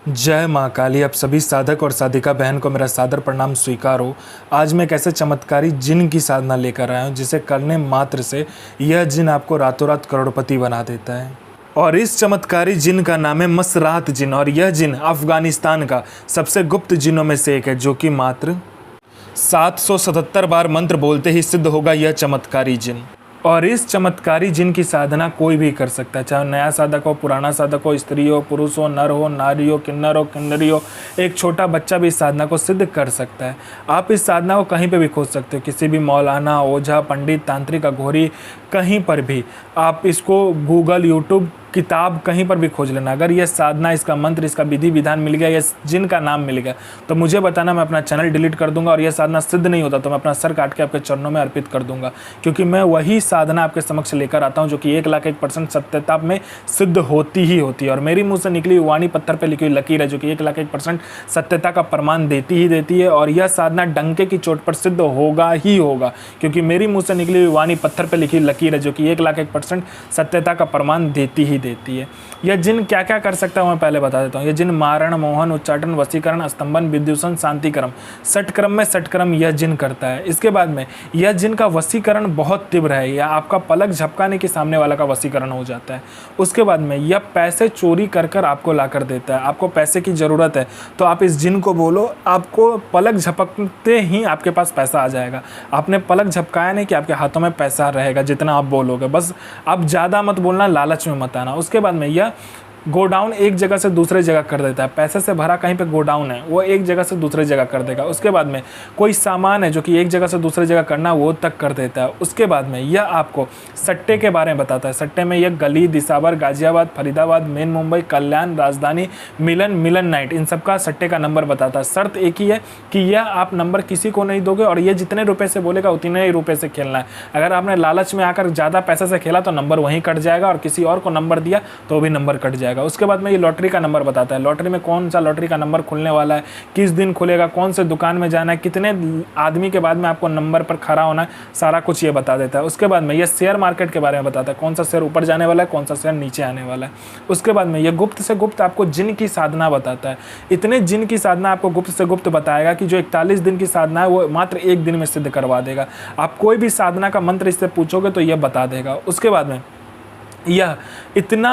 जय माँ काली। आप सभी साधक और साधिका बहन को मेरा सादर प्रणाम स्वीकार हो। आज मैं एक ऐसे चमत्कारी जिन की साधना लेकर आया हूँ जिसे करने मात्र से यह जिन आपको रातों रात करोड़पति बना देता है। और इस चमत्कारी जिन का नाम है मसरात जिन, और यह जिन अफगानिस्तान का सबसे गुप्त जिनों में से एक है, जो कि मात्र 777 बार मंत्र बोलते ही सिद्ध होगा यह चमत्कारी जिन। और इस चमत्कारी जिन की साधना कोई भी कर सकता है, चाहे नया साधक हो, पुराना साधक हो, स्त्री हो, पुरुष हो, नर हो, नारी हो, किन्नर हो, किन्नरी हो, एक छोटा बच्चा भी इस साधना को सिद्ध कर सकता है। आप इस साधना को कहीं पे भी खोज सकते हो, किसी भी मौलाना, ओझा, पंडित, तांत्रिक, अघोरी, कहीं पर भी आप इसको गूगल, यूट्यूब, किताब कहीं पर भी खोज लेना। अगर ये साधना, इसका मंत्र, इसका विधि विधान मिल गया, ये जिन का नाम मिल गया, तो मुझे बताना, मैं अपना चैनल डिलीट कर दूंगा। और यह साधना सिद्ध नहीं होता तो मैं अपना सर काट के आपके चरणों में अर्पित कर दूंगा, क्योंकि मैं वही साधना आपके समक्ष लेकर आता हूं जो कि 1,01% सत्यता में सिद्ध होती ही होती है। और मेरी मुंह से निकली वाणी पत्थर पर लिखी हुई लकीर है जो कि 1,01% सत्यता का प्रमाण देती ही देती है। और यह साधना डंके की चोट पर सिद्ध होगा ही होगा, क्योंकि मेरी मुंह से निकली हुई वाणी पत्थर पर लिखी लकीर है जो कि 1,01% सत्यता का प्रमाण देती ही देती है। यह जिन क्या क्या कर सकता है मैं पहले बता देता हूँ। यह जिन मारण, मोहन, उच्चाटन, वशीकरण, स्तंभन, विद्युषण, शांतिक्रम, षटक्रम में षटक्रम यह जिन करता है। इसके बाद में यह जिन का वशीकरण बहुत तीव्र है, या आपका पलक झपकाने के सामने वाला का वशीकरण हो जाता है। उसके बाद में यह पैसे चोरी कर कर आपको ला कर देता है। आपको पैसे की ज़रूरत है तो आप इस जिन को बोलो, आपको पलक झपकते ही आपके पास पैसा आ जाएगा। आपने पलक झपकाया नहीं कि आपके हाथों में पैसा रहेगा जितना आप बोलोगे। बस आप ज़्यादा मत बोलना, लालच में मत आना। उसके बाद में यह गोडाउन एक जगह से दूसरे जगह कर देता है। पैसे से भरा कहीं पे गोडाउन है, वो एक जगह से दूसरे जगह कर देगा। उसके बाद में कोई सामान है जो कि एक जगह से दूसरे जगह करना, वो तक कर देता है। उसके बाद में यह आपको सट्टे के बारे में बताता है। सट्टे में यह गली, दिसावर, गाजियाबाद, फरीदाबाद, मेन मुंबई, कल्याण, राजधानी, मिलन नाइट, इन सब का सट्टे का नंबर बताता है। शर्त एक ही है कि यह आप नंबर किसी को नहीं दोगे, और ये जितने रुपये से बोलेगा उतने ही रुपये से खेलना है। अगर आपने लालच में आकर ज़्यादा पैसे से खेला तो नंबर वहीं कट जाएगा, और किसी और को नंबर दिया तो भी नंबर कट जाएगा। उसके बाद में ये लॉटरी का नंबर बताता है। लॉटरी में कौन सा लॉटरी का नंबर खुलने वाला है, किस दिन खुलेगा, कौन से दुकान में जाना है, कितने आदमी के बाद में आपको नंबर पर खड़ा होना है, सारा कुछ ये बता देता है। उसके बाद में ये शेयर मार्केट के बारे में बताता है, कौन सा शेयर ऊपर जाने वाला है, कौन सा शेयर नीचे आने वाला है। उसके बाद में ये गुप्त से गुप्त आपको जिन की साधना बताता है। इतने जिन की साधना आपको गुप्त से गुप्त बताएगा कि जो 41 दिन की साधना है वो मात्र एक दिन में सिद्ध करवा देगा। आप कोई भी साधना का मंत्र इससे पूछोगे तो ये बता देगा। उसके बाद में यह इतना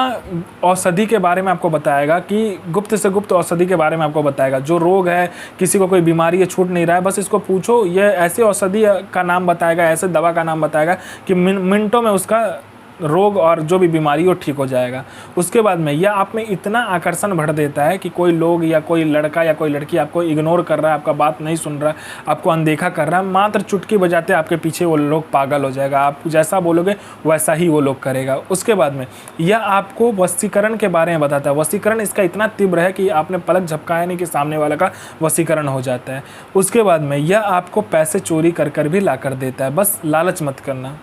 औषधि के बारे में आपको बताएगा कि गुप्त से गुप्त औषधि के बारे में आपको बताएगा। जो रोग है, किसी को कोई बीमारी है, छूट नहीं रहा है, बस इसको पूछो, यह ऐसे औषधि का नाम बताएगा, ऐसे दवा का नाम बताएगा कि मिनटों में उसका रोग और जो भी बीमारी हो ठीक हो जाएगा। उसके बाद में यह आप में इतना आकर्षण भर देता है कि कोई लोग या कोई लड़का या कोई लड़की आपको इग्नोर कर रहा है, आपका बात नहीं सुन रहा है, आपको अनदेखा कर रहा है, मात्र चुटकी बजाते आपके पीछे वो लोग पागल हो जाएगा। आप जैसा बोलोगे वैसा ही वो लोग करेगा। उसके बाद में यह आपको वशीकरण के बारे में बताता है। वशीकरण इसका इतना तीव्र है कि आपने पलक झपकाया नहीं कि सामने वाला का वशीकरण हो जाता है। उसके बाद में यह आपको पैसे चोरी कर कर भी ला कर देता है। बस लालच मत करना।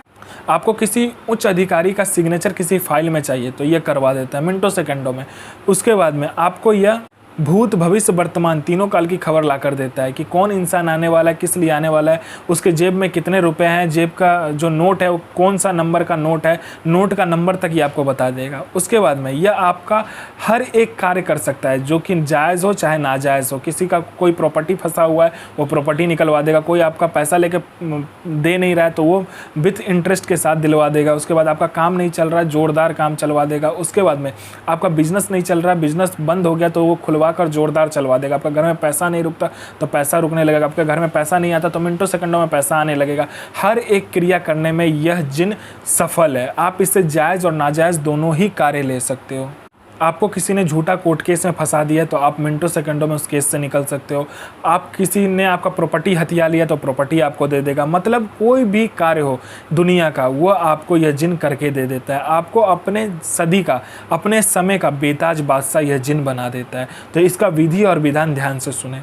आपको किसी उच्च अधिकारी का सिग्नेचर किसी फाइल में चाहिए तो ये करवा देता है मिनटों सेकंडों में। उसके बाद में आपको यह भूत, भविष्य, वर्तमान तीनों काल की खबर ला कर देता है कि कौन इंसान आने वाला है, किस लिए आने वाला है, उसके जेब में कितने रुपए हैं, जेब का जो नोट है वो कौन सा नंबर का नोट है, नोट का नंबर तक ये आपको बता देगा। उसके बाद में यह आपका हर एक कार्य कर सकता है, जो कि जायज़ हो चाहे नाजायज़ हो। किसी का कोई प्रॉपर्टी फंसा हुआ है वो प्रॉपर्टी निकलवा देगा। कोई आपका पैसा लेके दे नहीं रहा है तो वो विथ इंटरेस्ट के साथ दिलवा देगा। उसके बाद आपका काम नहीं चल रहा है, जोरदार काम चलवा देगा। उसके बाद में आपका बिजनेस नहीं चल रहा है, बिजनेस बंद हो गया तो वो खुलवा कर जोरदार चलवा देगा। आपका घर में पैसा नहीं रुकता तो पैसा रुकने लगेगा। आपके घर में पैसा नहीं आता तो मिनटों सेकंडों में पैसा आने लगेगा। हर एक क्रिया करने में यह जिन सफल है। आप इससे जायज़ और नाजायज़ दोनों ही कार्य ले सकते हो। आपको किसी ने झूठा कोर्ट केस में फंसा दिया तो आप मिनटों सेकंडों में उस केस से निकल सकते हो। आप किसी ने आपका प्रॉपर्टी हथिया लिया तो प्रॉपर्टी आपको दे देगा। मतलब कोई भी कार्य हो दुनिया का वो आपको यह जिन करके दे देता है। आपको अपने सदी का, अपने समय का बेताज बादशाह यह जिन बना देता है। तो इसका विधि और विधान ध्यान से सुने।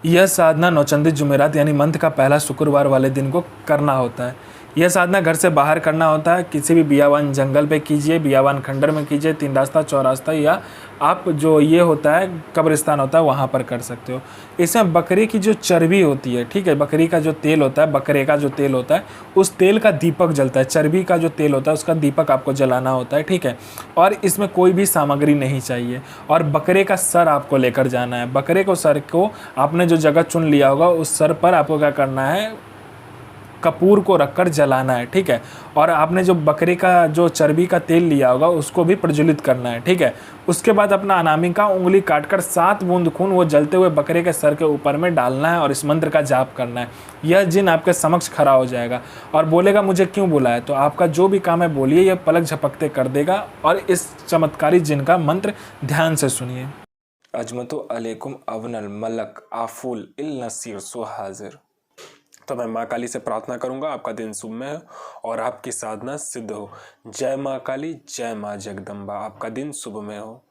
यह साधना नौचंदी जुमेरात यानी मंथ का पहला शुक्रवार वाले दिन को करना होता है। यह साधना घर से बाहर करना होता है। किसी भी बियावान जंगल पे कीजिए, बियावान खंडर में कीजिए, 3 रास्ता चौरास्ता, या आप जो ये होता है कब्रिस्तान होता है वहाँ पर कर सकते हो। इसमें बकरी की जो चर्बी होती है, ठीक है, बकरी का जो तेल होता है, बकरे का जो तेल होता है, उस तेल का दीपक जलता है। चर्बी का जो तेल होता है उसका दीपक आपको जलाना होता है, ठीक है। और इसमें कोई भी सामग्री नहीं चाहिए। और बकरे का सर आपको लेकर जाना है। बकरे को सर को आपने जो जगह चुन लिया होगा उस सर पर आपको क्या करना है, कपूर को रखकर जलाना है, ठीक है। और आपने जो बकरे का जो चर्बी का तेल लिया होगा उसको भी प्रज्वलित करना है, ठीक है। उसके बाद अपना अनामिका उंगली काटकर 7 बूंद खून वो जलते हुए बकरे के सर के ऊपर में डालना है और इस मंत्र का जाप करना है। यह जिन आपके समक्ष खड़ा हो जाएगा और बोलेगा मुझे क्यों बुलाया, तो आपका जो भी काम है बोलिए, यह पलक झपकते कर देगा। और इस चमत्कारी जिन का मंत्र ध्यान से सुनिए। अजमतु अलैकुम अवनल मलक आफुल इल नसीर सो हाजिर। तो मैं माँ काली से प्रार्थना करूंगा आपका दिन शुभमय हो और आपकी साधना सिद्ध हो। जय माँ काली, जय माँ जगदम्बा। आपका दिन शुभमय हो।